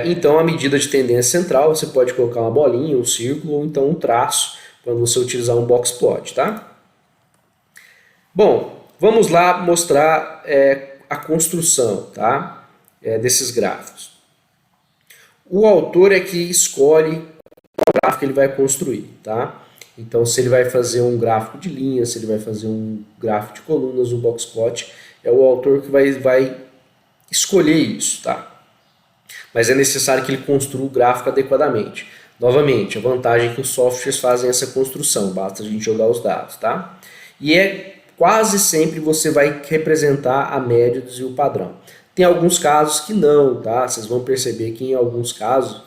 Então, a medida de tendência central, você pode colocar uma bolinha, um círculo ou então um traço, quando você utilizar um box plot, tá? Bom, vamos lá mostrar a construção, tá? Desses gráficos. O autor é que escolhe qual gráfico ele vai construir, tá? Então, se ele vai fazer um gráfico de linhas, se ele vai fazer um gráfico de colunas, um box plot, é o autor que vai escolher isso, tá? Mas é necessário que ele construa o gráfico adequadamente. Novamente, a vantagem é que os softwares fazem essa construção, basta a gente jogar os dados, tá? E quase sempre você vai representar a média do desvio padrão. Tem alguns casos que não, tá? Vocês vão perceber que em alguns casos,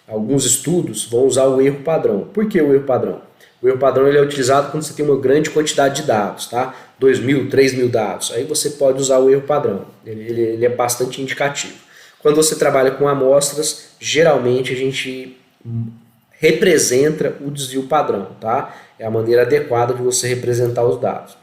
alguns estudos vão usar o erro padrão. Por que o erro padrão? O erro padrão ele é utilizado quando você tem uma grande quantidade de dados, tá? 2.000, 3.000 dados. Aí você pode usar o erro padrão. Ele é bastante indicativo. Quando você trabalha com amostras, geralmente a gente representa o desvio padrão, tá? É a maneira adequada de você representar os dados.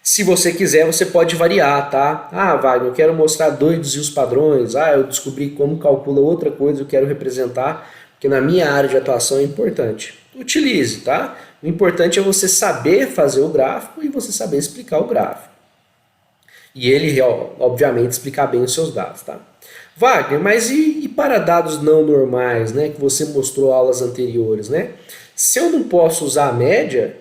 Se você quiser, você pode variar, tá? Ah, Wagner, eu quero mostrar 2 desvios padrões. Ah, eu descobri como calcula outra coisa, eu quero representar, porque na minha área de atuação é importante. Utilize, tá? O importante é você saber fazer o gráfico e você saber explicar o gráfico. E ele, obviamente, explicar bem os seus dados, tá? Wagner, mas e para dados não normais, né, que você mostrou aulas anteriores, né? Se eu não posso usar a média,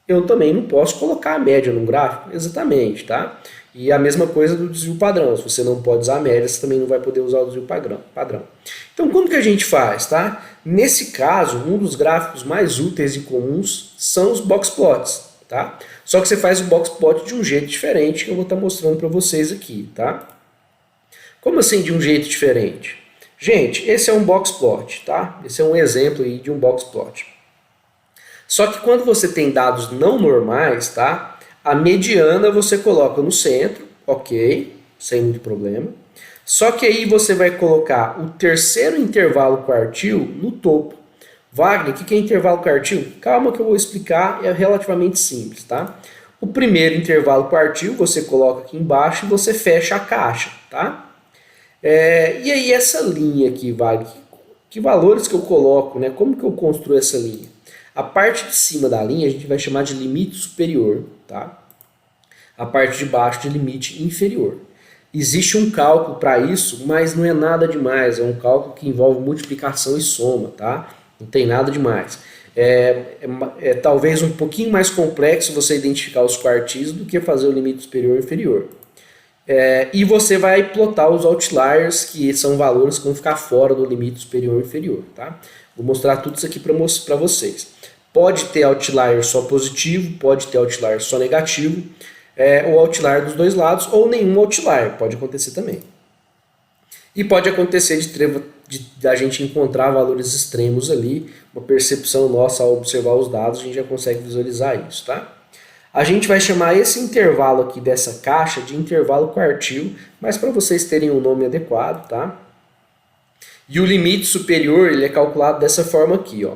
eu também não posso colocar a média no gráfico, exatamente, tá? E a mesma coisa do desvio padrão, se você não pode usar a média, você também não vai poder usar o desvio padrão. Então, como que a gente faz, tá? Nesse caso, um dos gráficos mais úteis e comuns são os box plots, tá? Só que você faz o box plot de um jeito diferente, que eu vou estar mostrando para vocês aqui, tá? Como assim de um jeito diferente? Gente, esse é um box plot, tá? Esse é um exemplo aí de um box plot. Só que quando você tem dados não normais, tá? A mediana você coloca no centro, ok, sem muito problema. Só que aí você vai colocar o terceiro intervalo quartil no topo. Wagner, o que é intervalo quartil? Calma que eu vou explicar, é relativamente simples, tá? O primeiro intervalo quartil você coloca aqui embaixo e você fecha a caixa, tá? E aí essa linha aqui, Wagner, que valores que eu coloco, né? Como que eu construo essa linha? A parte de cima da linha a gente vai chamar de limite superior, tá? A parte de baixo de limite inferior. Existe um cálculo para isso, mas não é nada demais, é um cálculo que envolve multiplicação e soma, tá? Não tem nada demais. É talvez um pouquinho mais complexo você identificar os quartis do que fazer o limite superior e inferior. E você vai plotar os outliers, que são valores que vão ficar fora do limite superior e inferior, tá? Vou mostrar tudo isso aqui para vocês. Pode ter outlier só positivo, pode ter outlier só negativo, ou outlier dos dois lados, ou nenhum outlier, pode acontecer também. E pode acontecer de a gente encontrar valores extremos ali, uma percepção nossa ao observar os dados, a gente já consegue visualizar isso, tá? A gente vai chamar esse intervalo aqui dessa caixa de intervalo quartil, mas para vocês terem um nome adequado, tá? E o limite superior ele é calculado dessa forma aqui, ó.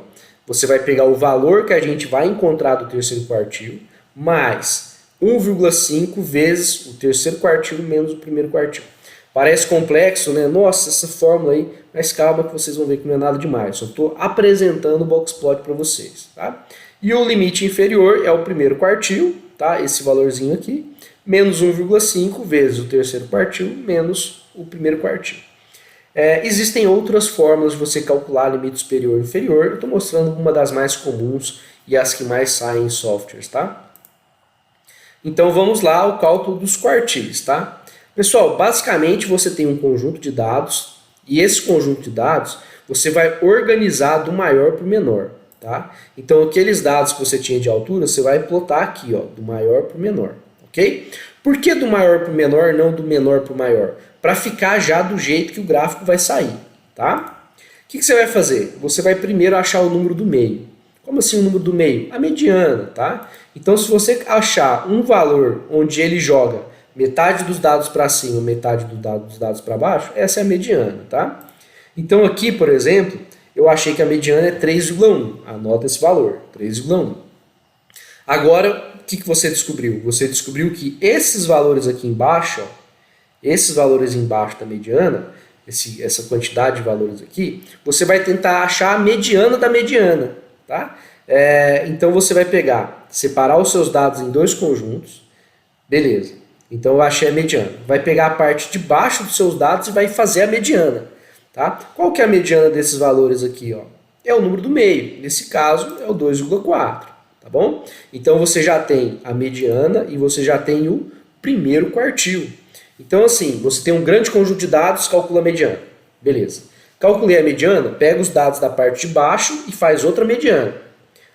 Você vai pegar o valor que a gente vai encontrar do terceiro quartil, mais 1,5 vezes o terceiro quartil menos o primeiro quartil. Parece complexo, né? Nossa, essa fórmula aí, mas calma que vocês vão ver que não é nada demais. Só estou apresentando o box plot para vocês, tá? E o limite inferior é o primeiro quartil, tá? Esse valorzinho aqui, menos 1,5 vezes o terceiro quartil menos o primeiro quartil. Existem outras fórmulas de você calcular limite superior e inferior. Eu estou mostrando uma das mais comuns e as que mais saem em softwares, tá? Então vamos lá ao cálculo dos quartis, tá? Pessoal, basicamente você tem um conjunto de dados e esse conjunto de dados você vai organizar do maior para o menor, tá? Então aqueles dados que você tinha de altura você vai plotar aqui, ó, do maior para o menor, ok? Por que do maior para o menor, não do menor para o maior? Para ficar já do jeito que o gráfico vai sair, tá? O que você vai fazer? Você vai primeiro achar o número do meio. Como assim o número do meio? A mediana, tá? Então se você achar um valor onde ele joga metade dos dados para cima, metade dos dados para baixo, essa é a mediana, tá? Então aqui, por exemplo, eu achei que a mediana é 3,1. Anota esse valor, 3,1. Agora, o que você descobriu? Você descobriu que esses valores aqui embaixo, ó, esses valores embaixo da mediana, essa quantidade de valores aqui, você vai tentar achar a mediana da mediana, tá? Então você vai pegar, separar os seus dados em dois conjuntos, beleza. Então eu achei a mediana. Vai pegar a parte de baixo dos seus dados e vai fazer a mediana, tá? Qual que é a mediana desses valores aqui, ó? É o número do meio, nesse caso é o 2,4, tá bom? Então você já tem a mediana e você já tem o primeiro quartil. Então assim, você tem um grande conjunto de dados, calcula a mediana. Beleza. Calculei a mediana, pega os dados da parte de baixo e faz outra mediana.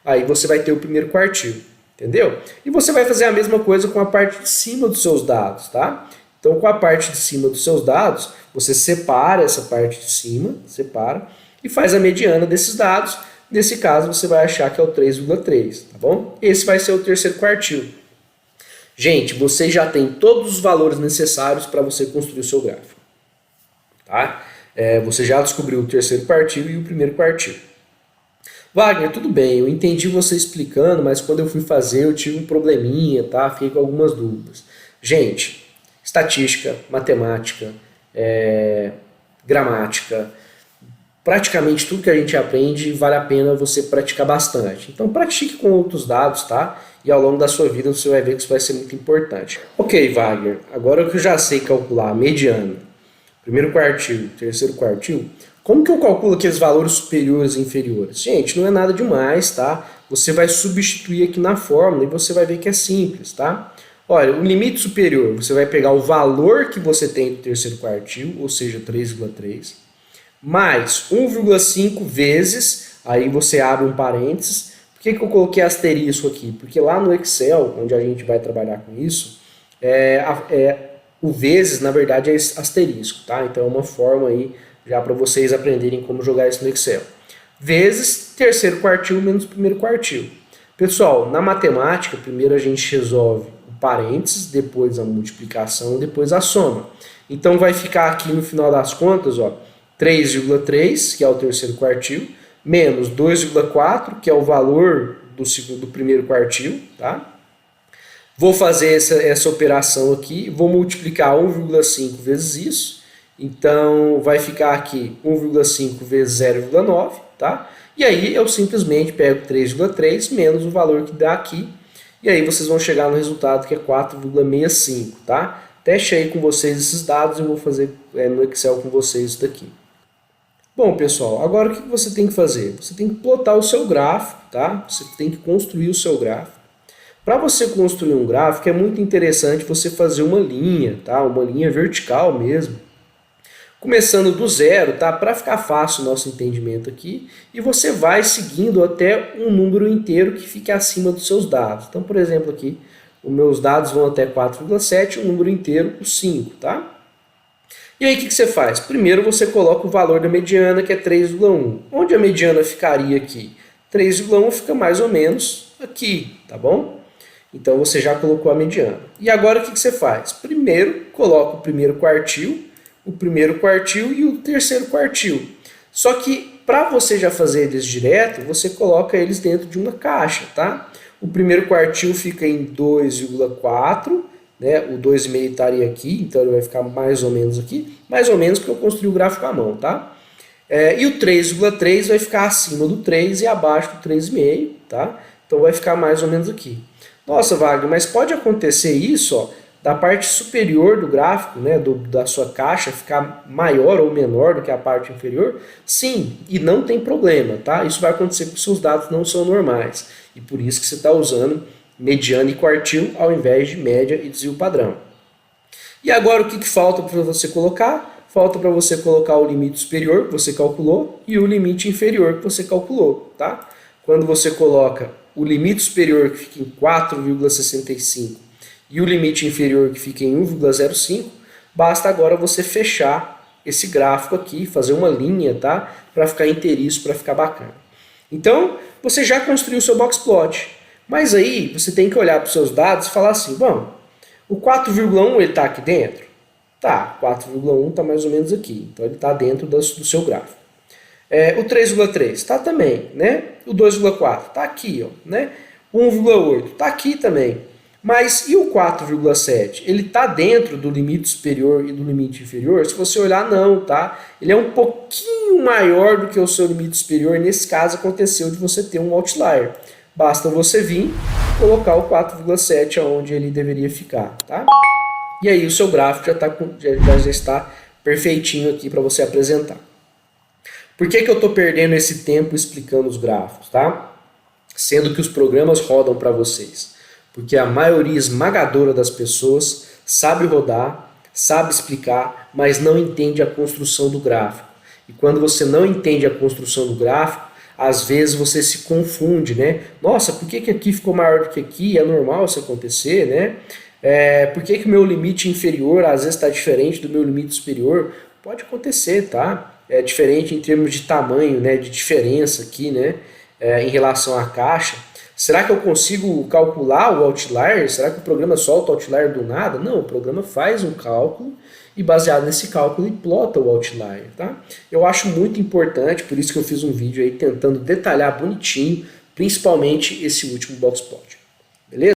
Aí você vai ter o primeiro quartil, entendeu? E você vai fazer a mesma coisa com a parte de cima dos seus dados, tá? Então com a parte de cima dos seus dados, você separa essa parte de cima, separa, e faz a mediana desses dados. Nesse caso você vai achar que é o 3,3, tá bom? Esse vai ser o terceiro quartil. Gente, você já tem todos os valores necessários para você construir o seu gráfico, tá? Você já descobriu o terceiro quartil e o primeiro quartil. Wagner, tudo bem, eu entendi você explicando, mas quando eu fui fazer eu tive um probleminha, tá? Fiquei com algumas dúvidas. Gente, estatística, matemática, gramática, praticamente tudo que a gente aprende vale a pena você praticar bastante. Então pratique com outros dados, tá? E ao longo da sua vida você vai ver que isso vai ser muito importante. Ok, Wagner, agora que eu já sei calcular a mediana, primeiro quartil, terceiro quartil, como que eu calculo aqueles valores superiores e inferiores? Gente, não é nada demais, tá? Você vai substituir aqui na fórmula e você vai ver que é simples, tá? Olha, o limite superior, você vai pegar o valor que você tem do terceiro quartil, ou seja, 3,3, mais 1,5 vezes, aí você abre um parênteses. Por que eu coloquei asterisco aqui? Porque lá no Excel, onde a gente vai trabalhar com isso, o vezes, na verdade, é asterisco, tá? Então é uma forma aí já para vocês aprenderem como jogar isso no Excel. Vezes terceiro quartil menos primeiro quartil. Pessoal, na matemática, primeiro a gente resolve o parênteses, depois a multiplicação, depois a soma. Então vai ficar aqui no final das contas, ó, 3,3, que é o terceiro quartil, menos 2,4, que é o valor do primeiro quartil, tá? Vou fazer essa operação aqui, vou multiplicar 1,5 vezes isso, então vai ficar aqui 1,5 vezes 0,9, tá? E aí eu simplesmente pego 3,3 menos o valor que dá aqui, e aí vocês vão chegar no resultado que é 4,65, tá? Teste aí com vocês esses dados, eu vou fazer no Excel com vocês isso daqui. Bom, pessoal, agora o que você tem que fazer? Você tem que plotar o seu gráfico, tá? Você tem que construir o seu gráfico. Para você construir um gráfico é muito interessante você fazer uma linha, tá? Uma linha vertical mesmo. Começando do zero, tá? Para ficar fácil o nosso entendimento aqui. E você vai seguindo até um número inteiro que fique acima dos seus dados. Então, por exemplo, aqui, os meus dados vão até 4,7, o número inteiro, o 5, tá? E aí o que você faz? Primeiro você coloca o valor da mediana, que é 3,1. Onde a mediana ficaria aqui? 3,1 fica mais ou menos aqui, tá bom? Então você já colocou a mediana. E agora o que você faz? Primeiro coloca o primeiro quartil e o terceiro quartil. Só que para você já fazer eles direto, você coloca eles dentro de uma caixa, tá? O primeiro quartil fica em 2,4, né? O 2,5 estaria aqui, então ele vai ficar mais ou menos aqui, mais ou menos porque eu construí o gráfico à mão, tá? E o 3,3 vai ficar acima do 3 e abaixo do 3,5, tá? Então vai ficar mais ou menos aqui. Nossa, Wagner, mas pode acontecer isso, ó, da parte superior do gráfico, né, da sua caixa, ficar maior ou menor do que a parte inferior? Sim, e não tem problema, tá? Isso vai acontecer porque os seus dados não são normais. E por isso que você está usando mediana e quartil ao invés de média e desvio padrão. E agora o que falta para você colocar? Falta para você colocar o limite superior que você calculou e o limite inferior que você calculou, tá? Quando você coloca o limite superior que fica em 4,65 e o limite inferior que fica em 1,05, basta agora você fechar esse gráfico aqui, fazer uma linha, tá? Para ficar inteiriço, para ficar bacana. Então, você já construiu o seu boxplot, mas aí você tem que olhar para os seus dados e falar assim, bom, o 4,1 ele está aqui dentro? Tá, 4,1 está mais ou menos aqui, então ele está dentro do seu gráfico. O 3,3 está também, né? O 2,4 está aqui, ó, né? 1,8 está aqui também. Mas e o 4,7? Ele está dentro do limite superior e do limite inferior? Se você olhar, não, tá? Ele é um pouquinho maior do que o seu limite superior. Nesse caso, aconteceu de você ter um outlier. Basta você vir colocar o 4,7 aonde ele deveria ficar, tá? E aí o seu gráfico já está perfeitinho aqui para você apresentar. Por que eu estou perdendo esse tempo explicando os gráficos, tá? Sendo que os programas rodam para vocês. Porque a maioria esmagadora das pessoas sabe rodar, sabe explicar, mas não entende a construção do gráfico. E quando você não entende a construção do gráfico, às vezes você se confunde, né? Nossa, por que aqui ficou maior do que aqui? É normal isso acontecer, né? Por que o meu limite inferior às vezes está diferente do meu limite superior? Pode acontecer, tá? É diferente em termos de tamanho, né? De diferença aqui, né? Em relação à caixa. Será que eu consigo calcular o outlier? Será que o programa solta o outlier do nada? Não, o programa faz um cálculo e baseado nesse cálculo ele plota o outlier, tá? Eu acho muito importante, por isso que eu fiz um vídeo aí tentando detalhar bonitinho, principalmente esse último box plot. Beleza?